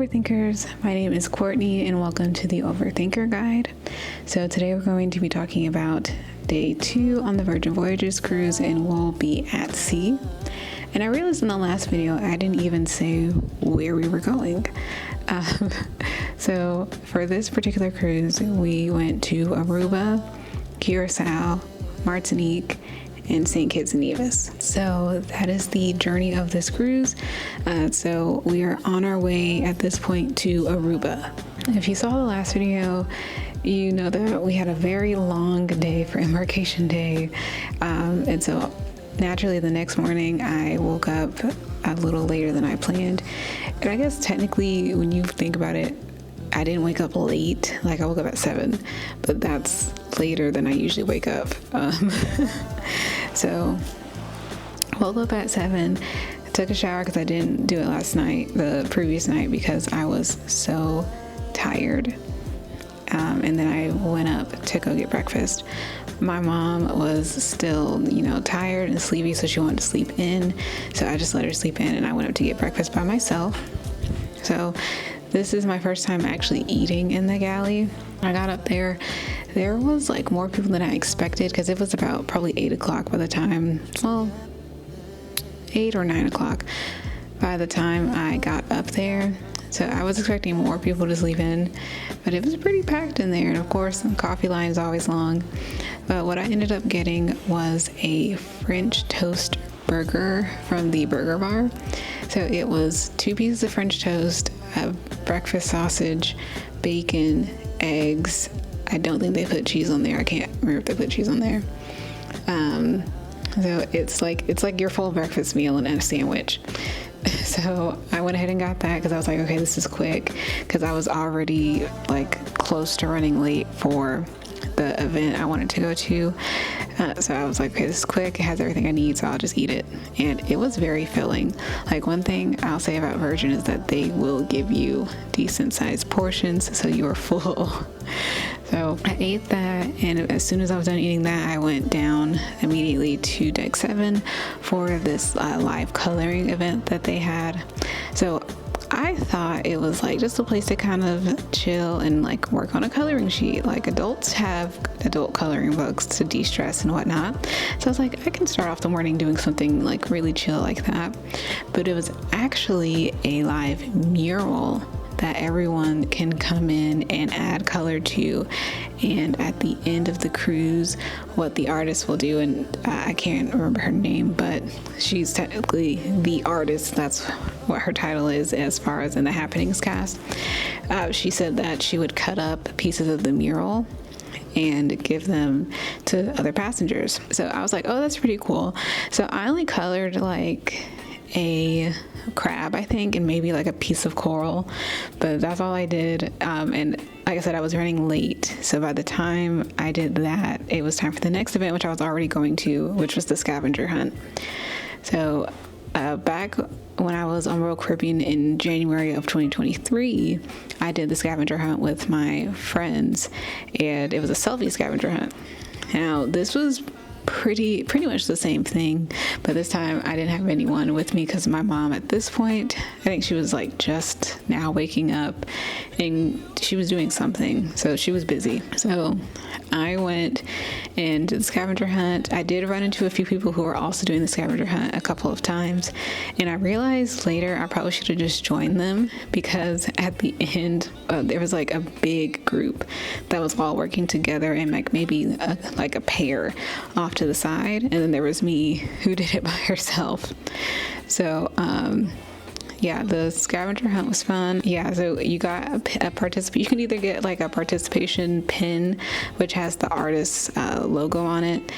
Overthinkers, my name is Courtney and welcome to the Overthinker Guide. So today we're going to be talking about day 2 on the Voyages cruise, and we'll be at sea. And I realized in the last video I didn't even say where we were going. So for this particular cruise we went to Aruba, Curacao, Martinique, and St. Kitts and Nevis. So that is the journey of this cruise. So we are on our way at this point to Aruba. If you saw the last video, you know that we had a very long day for embarkation day. And so naturally the next morning I woke up a little later than I planned. And I guess technically when you think about it, I didn't wake up late. Like I woke up at 7, but that's later than I usually wake up. So woke up at 7, took a shower because I didn't do it the previous night because I was so tired. And then I went up to go get breakfast. My mom was still, tired and sleepy, so she wanted to sleep in. So I just let her sleep in and I went up to get breakfast by myself. So this is my first time actually eating in the galley. I got up there. There was like more people than I expected because it was about probably 8 o'clock by the time, 8 or 9 o'clock by the time I got up there. So I was expecting more people to sleep in, but it was pretty packed in there. And of course, the coffee line is always long. But what I ended up getting was a French toast burger from the burger bar. So it was 2 pieces of French toast, a breakfast sausage, bacon, eggs. I don't think they put cheese on there. I can't remember if they put cheese on there. So it's like your full breakfast meal and a sandwich. So I went ahead and got that because I was like, okay, this is quick, because I was already like close to running late for the event I wanted to go to. So I was like, okay, this is quick. It has everything I need, so I'll just eat it. And it was very filling. Like, one thing I'll say about Virgin is that they will give you decent sized portions, so you are full. So I ate that, and as soon as I was done eating that, I went down immediately to deck 7 for this live coloring event that they had. So I thought it was like just a place to kind of chill and like work on a coloring sheet. Like, adults have adult coloring books to de-stress and whatnot. So I was like, I can start off the morning doing something like really chill like that. But it was actually a live mural that everyone can come in and add color to. And at the end of the cruise, what the artist will do, and I can't remember her name, but she's technically the artist. That's what her title is as far as in the Happenings cast. She said that she would cut up pieces of the mural and give them to other passengers. So I was like, oh, that's pretty cool. So I only colored like a crab, I think, and maybe like a piece of coral, but that's all I did. And like I said, I was running late, so by the time I did that, it was time for the next event, which I was already going to, which was the scavenger hunt. So back when I was on Royal Caribbean in January of 2023, I did the scavenger hunt with my friends, and it was a selfie scavenger hunt. Now, this was pretty much the same thing, but this time I didn't have anyone with me because my mom at this point, I think she was like just now waking up and she was doing something, so she was busy. So I went and did the scavenger hunt. I did run into a few people who were also doing the scavenger hunt a couple of times, and I realized later I probably should have just joined them, because at the end there was like a big group that was all working together, and like maybe like a pair off to the side, and then there was me who did it by herself. So yeah, the scavenger hunt was fun. Yeah, so you got a participant. You can either get like a participation pin, which has the artist's logo on it,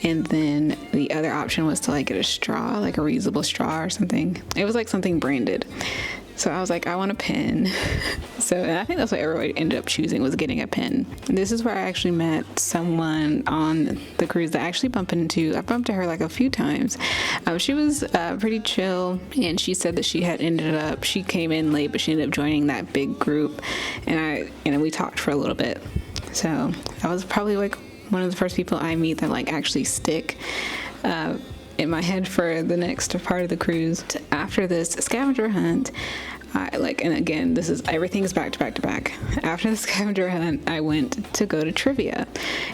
and then the other option was to like get a straw, like a reusable straw or something. It was like something branded. So I was like, I want a pin. And I think that's what everybody ended up choosing, was getting a pin. This is where I actually met someone on the cruise that I actually bumped into. I bumped to her like a few times. She was pretty chill, and she said that she came in late, but she ended up joining that big group, and we talked for a little bit. So that was probably like one of the first people I meet that like actually stick in my head for the next part of the cruise. After this scavenger hunt, and again, this is everything's back to back to back. After the scavenger hunt, I went to go to trivia.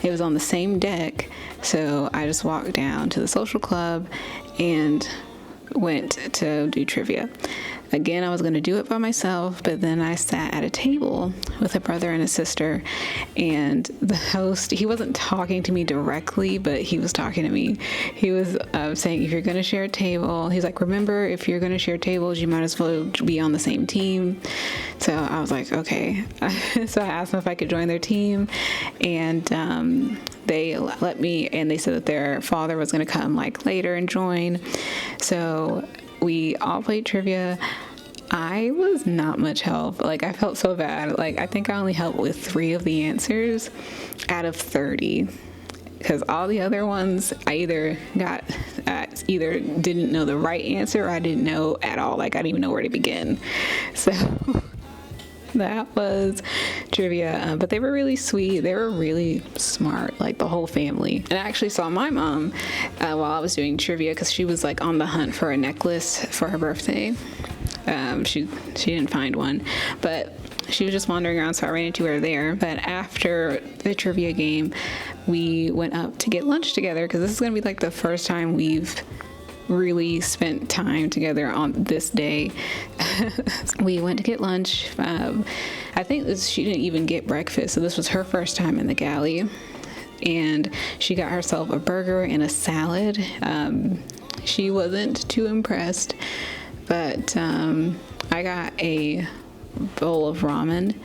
It was on the same deck, so I just walked down to the social club and went to do trivia. Again, I was going to do it by myself, but then I sat at a table with a brother and a sister, and the host, he wasn't talking to me directly, but he was talking to me. He was saying, if you're going to share a table, he's like, remember, if you're going to share tables, you might as well be on the same team. So I was like, okay. So I asked them if I could join their team, and they let me, and they said that their father was going to come like later and join. So we all played trivia. I was not much help. Like, I felt so bad. Like, I think I only helped with 3 of the answers out of 30, because all the other ones I either didn't know the right answer or I didn't know at all. Like, I didn't even know where to begin. So that was trivia, but they were really sweet. They were really smart, like the whole family. And I actually saw my mom while I was doing trivia, because she was like on the hunt for a necklace for her birthday. She didn't find one, but she was just wandering around, so I ran into her there. But after the trivia game, we went up to get lunch together, because this is going to be like the first time we've really spent time together on this day. We went to get lunch. I think she didn't even get breakfast, so this was her first time in the galley, and she got herself a burger and a salad. She wasn't too impressed, but I got a bowl of ramen,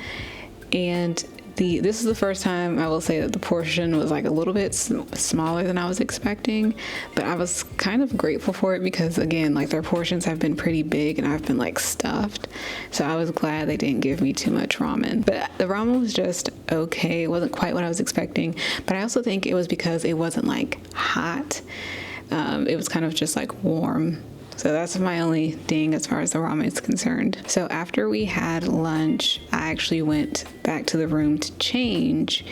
and this is the first time I will say that the portion was like a little bit smaller than I was expecting, but I was kind of grateful for it, because again, like their portions have been pretty big and I've been like stuffed, so I was glad they didn't give me too much ramen. But the ramen was just okay. It wasn't quite what I was expecting, but I also think it was because it wasn't like hot. It was kind of just like warm. So that's my only ding as far as the ramen is concerned. So after we had lunch, I actually went back to the room to change,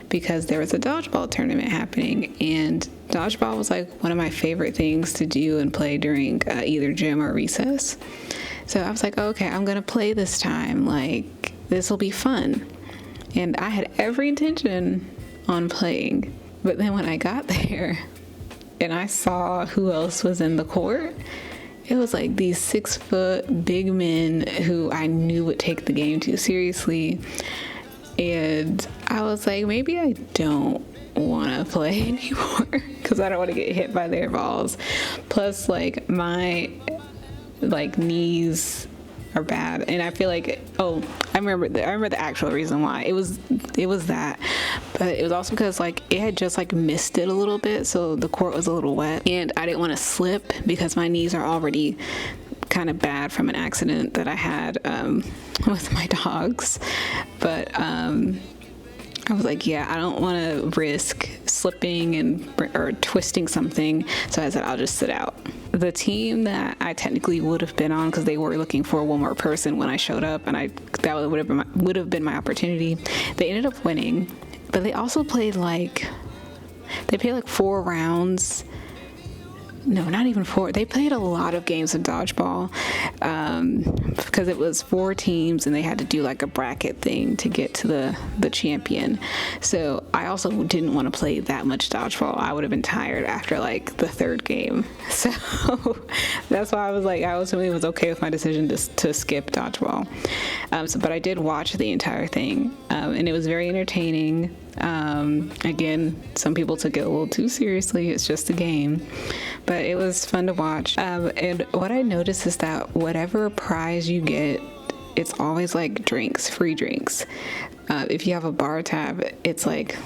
because there was a dodgeball tournament happening, and dodgeball was like one of my favorite things to do and play during either gym or recess. So I was like, okay, I'm gonna play this time. Like, this will be fun. And I had every intention on playing, but then when I got there and I saw who else was in the court, it was like these 6-foot big men who I knew would take the game too seriously. And I was like, maybe I don't want to play anymore, because I don't want to get hit by their balls. Plus, like, my knees are bad, and I feel like, I remember the actual reason why. It was that, but it was also because like it had just like misted a little bit, so the court was a little wet, and I didn't want to slip because my knees are already kind of bad from an accident that I had with my dogs. But I was like, yeah, I don't want to risk slipping or twisting something, so I said I'll just sit out. The team that I technically would have been on, because they were looking for one more person when I showed up, and that would have been my opportunity. They ended up winning, but they also played like 4 rounds. No, not even 4. They played a lot of games of dodgeball, because it was 4 teams and they had to do like a bracket thing to get to the champion. So I also didn't want to play that much dodgeball. I would have been tired after like the 3rd game. So that's why I was like, I ultimately was okay with my decision to skip dodgeball. But I did watch the entire thing, and it was very entertaining. Again, some people took it a little too seriously. It's just a game, but it was fun to watch. And what I noticed is that whatever prize you get, it's always like free drinks. If you have a bar tab, it's like,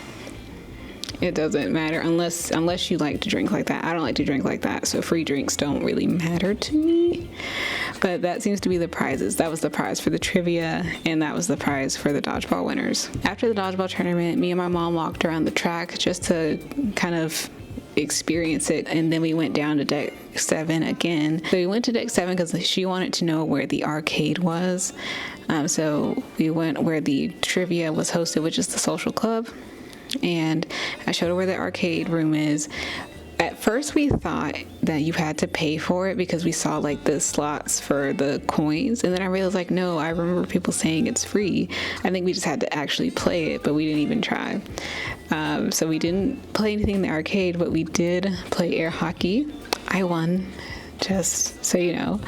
it doesn't matter unless you like to drink like that. I don't like to drink like that, so free drinks don't really matter to me. But that seems to be the prizes. That was the prize for the trivia, and that was the prize for the dodgeball winners. After the dodgeball tournament, me and my mom walked around the track just to kind of experience it, and then we went down to deck 7 again. So we went to deck 7 because she wanted to know where the arcade was. So we went where the trivia was hosted, which is the social club, and I showed her where the arcade room is. At At first we thought that you had to pay for it because we saw like the slots for the coins, and then I realized like no, I remember people saying it's free. I think we just had to actually play it, but we didn't even try. So we didn't play anything in the arcade, but we did play air hockey. I won, just so you know.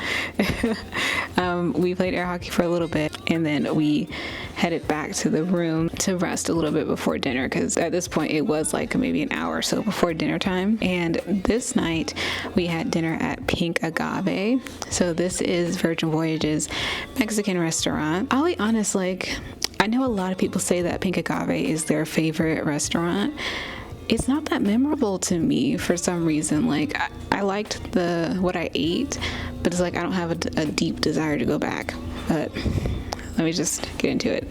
We played air hockey for a little bit, and then we headed back to the room to rest a little bit before dinner, because at this point it was like maybe an hour or so before dinner time. And this night we had dinner at Pink Agave. So this is Virgin Voyages Mexican restaurant. I'll be honest, like, I know a lot of people say that Pink Agave is their favorite restaurant. It's not that memorable to me for some reason. Like, I liked what I ate, but it's like I don't have a deep desire to go back. But let me just get into it.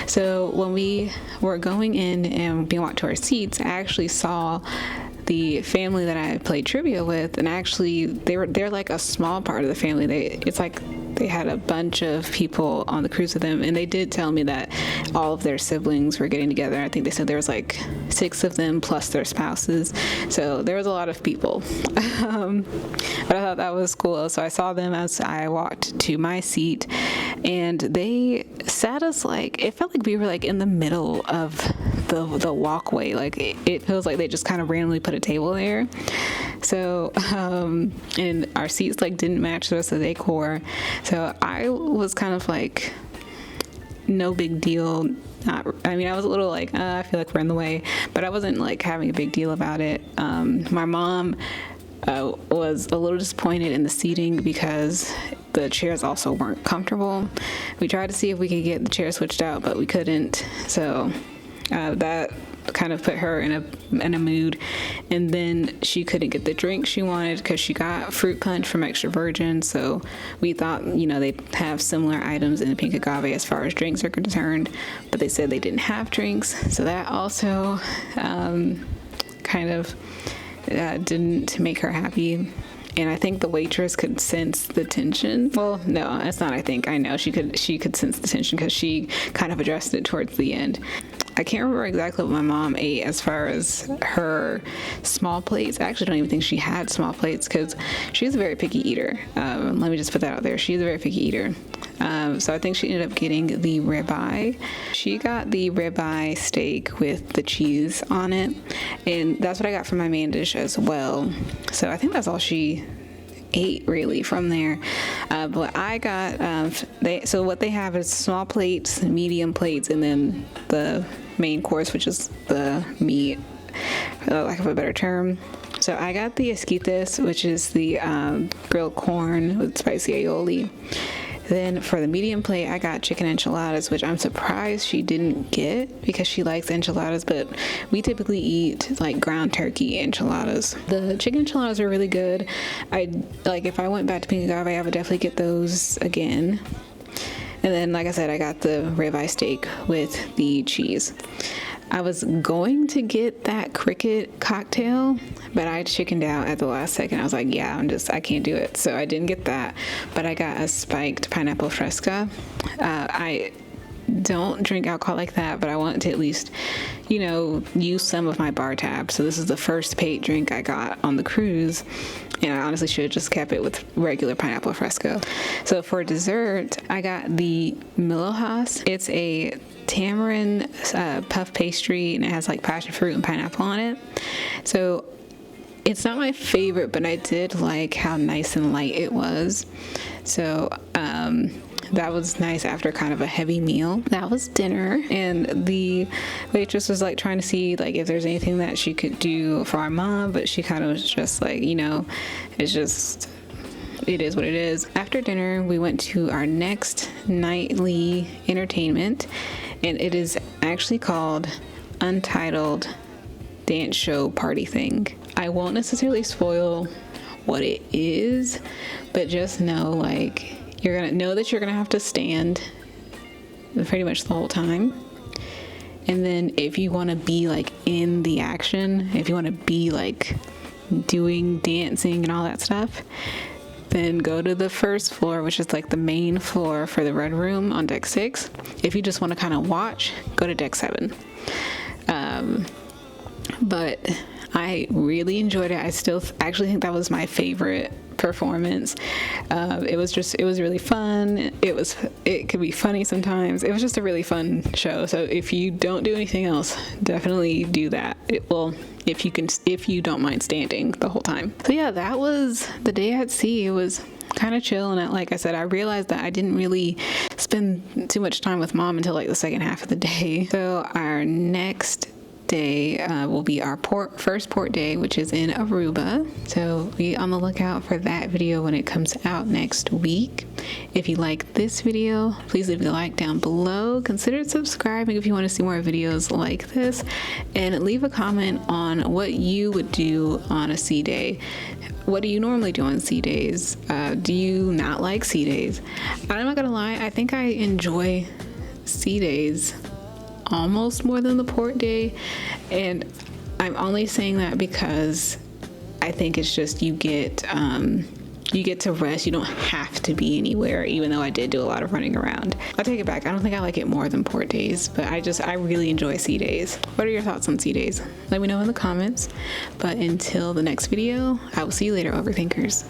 So when we were going in and being walked to our seats, I actually saw the family that I played trivia with, and actually they're like a small part of the family. It's like they had a bunch of people on the cruise with them, and they did tell me that all of their siblings were getting together. I think they said there was like 6 of them plus their spouses, so there was a lot of people. But I thought that was cool. So I saw them as I walked to my seat, and they sat us like, it felt like we were like in the middle of the walkway. Like it feels like they just kind of randomly put a table there. So and our seats like didn't match the rest of the decor. So I was kind of like, no big deal. I was a little like, I feel like we're in the way, but I wasn't like having a big deal about it. My mom was a little disappointed in the seating because the chairs also weren't comfortable. We tried to see if we could get the chairs switched out, but we couldn't. So that kind of put her in a mood. And then she couldn't get the drink she wanted because she got fruit punch from Extra Virgin. So we thought, they have similar items in the Pink Agave as far as drinks are concerned, but they said they didn't have drinks. So that also kind of didn't make her happy. And I think the waitress could sense the tension. Well, no, it's not. I know she could sense the tension because she kind of addressed it towards the end. I can't remember exactly what my mom ate as far as her small plates. I actually don't even think she had small plates because she's a very picky eater. Let me just put that out there. She's a very picky eater. So I think she ended up getting the ribeye. She got the ribeye steak with the cheese on it, and that's what I got for my main dish as well. So I think that's all she ate really from there. But I got so what they have is small plates, medium plates, and then the main course, which is the meat, for lack of a better term. So I got the esquites, which is the grilled corn with spicy aioli. Then for the medium plate, I got chicken enchiladas, which I'm surprised she didn't get because she likes enchiladas, but we typically eat like ground turkey enchiladas. The chicken enchiladas are really good. If I went back to Pink Agave, I would definitely get those again. And then, like I said, I got the ribeye steak with the cheese. I was going to get that cricket cocktail, but I chickened out at the last second. I was like, yeah, I can't do it. So I didn't get that, but I got a spiked pineapple fresca. I don't drink alcohol like that, but I want to at least, use some of my bar tab. So this is the first paid drink I got on the cruise, and I honestly should have just kept it with regular pineapple fresco. So for dessert, I got the Milhouse. It's a tamarind puff pastry, and it has like passion fruit and pineapple on it. So it's not my favorite, but I did like how nice and light it was. So that was nice after kind of a heavy meal. That was dinner, and the waitress was like trying to see like if there's anything that she could do for our mom, but she kind of was just like, it's just, it is what it is. After dinner, we went to our next nightly entertainment, and it is actually called Untitled Dance Show Party Thing. I won't necessarily spoil what it is, but just know like you're gonna know that you're gonna have to stand pretty much the whole time. And then if you want to be like in the action, if you want to be like doing dancing and all that stuff, then go to the first floor, which is like the main floor for the red room on deck 6. If you just want to kind of watch, go to deck 7. But I really enjoyed it. I still actually think that was my favorite performance. It was really fun. It could be funny sometimes. It was just a really fun show. So if you don't do anything else, definitely do that. It will, if you don't mind standing the whole time. So yeah, that was the day at sea. It was kind of chill, and like I said, I realized that I didn't really spend too much time with mom until like the second half of the day. So our next day will be our first port day, which is in Aruba. So be on the lookout for that video when it comes out next week. If you like this video, please leave a like down below. Consider subscribing if you want to see more videos like this, and leave a comment on what you would do on a sea day. What do you normally do on sea days? Do you not like sea days? I'm not gonna lie, I think I enjoy sea days almost more than the port day, and I'm only saying that because I think it's just you get to rest. You don't have to be anywhere, even though I did do a lot of running around. I'll take it back. I don't think I like it more than port days, but I really enjoy sea days. What are your thoughts on sea days? Let me know in the comments. But until the next video, I will see you later, Overthinkers.